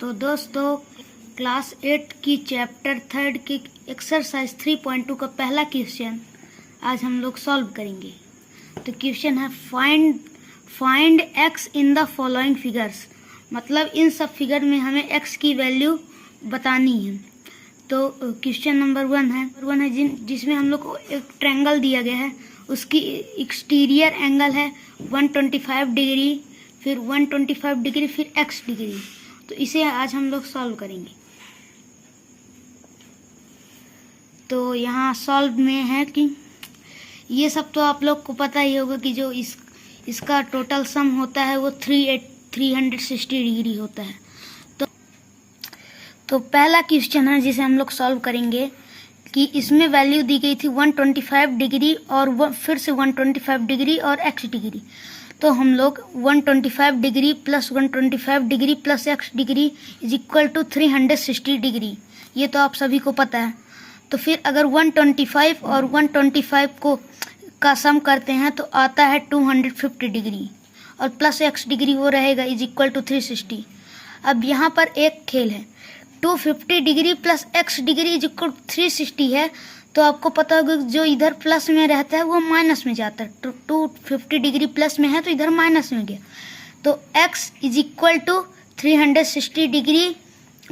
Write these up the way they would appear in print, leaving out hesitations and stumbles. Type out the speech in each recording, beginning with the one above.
तो दोस्तों क्लास 8 की चैप्टर 3 की एक्सरसाइज 3.2 का पहला क्वेश्चन आज हम लोग सॉल्व करेंगे। तो क्वेश्चन है find x in the following figures, मतलब इन सब फिगर में हमें x की वैल्यू बतानी है। तो क्वेश्चन नंबर 1 है जिसमें हम लोग को एक ट्रायंगल दिया गया है, उसकी एक्सटीरियर एंगल है 125 डिग्री, फिर 125 डिग्री, फिर x डिग्री। तो इसे आज हम लोग सॉल्व करेंगे। तो यहाँ सॉल्व में है कि ये सब तो आप लोग को पता ही होगा कि जो इसका टोटल सम होता है वो 360 डिग्री होता है। तो पहला क्वेश्चन है जिसे हम लोग सॉल्व करेंगे कि इसमें वैल्यू दी गई थी 125 डिग्री और फिर से 125 डिग्री और x डिग्री। तो हम लोग 125 degree plus 125 degree plus x degree is equal to 360 degree, ये तो आप सभी को पता है। तो फिर अगर 125 और 125 का सम करते हैं तो आता है 250 डिग्री और प्लस x डिग्री वो रहेगा इज इक्वल टू 360। अब यहाँ पर एक खेल है, 250 degree plus x degree is equal to 360 है, तो आपको पता होगा जो इधर प्लस में रहता है वो माइनस में जाता है। तो 250 डिग्री प्लस में है तो इधर माइनस में गया, तो x is equal to 360 degree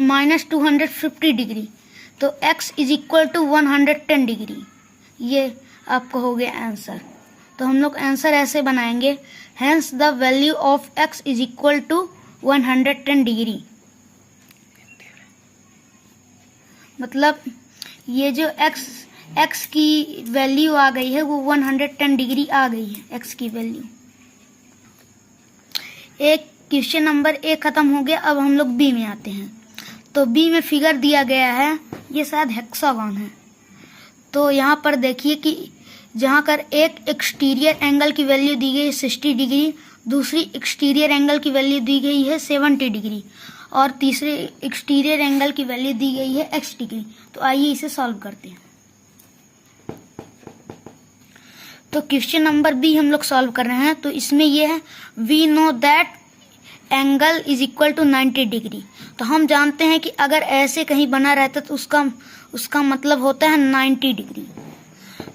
minus 250 degree, तो x is equal to 110 degree. ये आपको हो गया आंसर। तो हम लोग आंसर ऐसे बनाएंगे, hence the value of x is equal to 110 degree. मतलब ये जो x की वैल्यू आ गई है वो 110 डिग्री आ गई है x की वैल्यू। एक क्वेश्चन नंबर A खत्म हो गया। अब हम लोग B में आते हैं। तो B में फिगर दिया गया है, ये शायद हेक्सागन है। तो यहाँ पर देखिए कि जहाँ कर एक एक्सटीरियर एंगल की वैल्यू दी गई है 60 डिग्री, दूसरी एक्सटीरियर एंगल की वैल्यू दी गई है 70 डिग्री और तीसरे एक्सटीरियर एंगल की वैल्यू दी गई है x डिग्री। तो आइए इसे सॉल्व करते हैं। तो क्वेश्चन नंबर B हम लोग सॉल्व कर रहे हैं। तो इसमें ये है we know that angle is equal to 90 degree. तो हम जानते हैं कि अगर ऐसे कहीं बना रहता तो उसका मतलब होता है 90 डिग्री।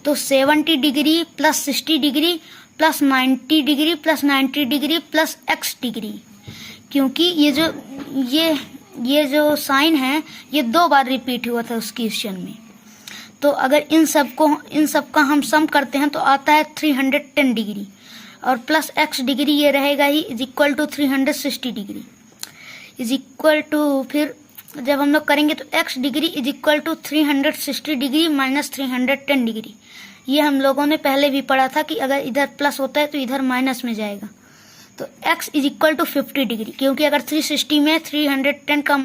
तो 70 degree plus 60 degree plus 90 degree plus 90 degree plus x degree, क्योंकि ये जो साइन है ये 2 बार रिपीट हुआ था उस क्वेश्चन में। तो अगर इन सब का हम सम करते हैं तो आता है 310 डिग्री और प्लस x डिग्री ये रहेगा ही is equal to 360 degree is equal to, फिर जब हम लोग करेंगे तो x degree is equal to 360 degree minus 310 degree. ये हम लोगों ने पहले भी पढ़ा था कि अगर इधर प्लस होता है तो इधर माइनस में जाएगा। तो x is equal to 50 degree, क्योंकि अगर 360 में 310 का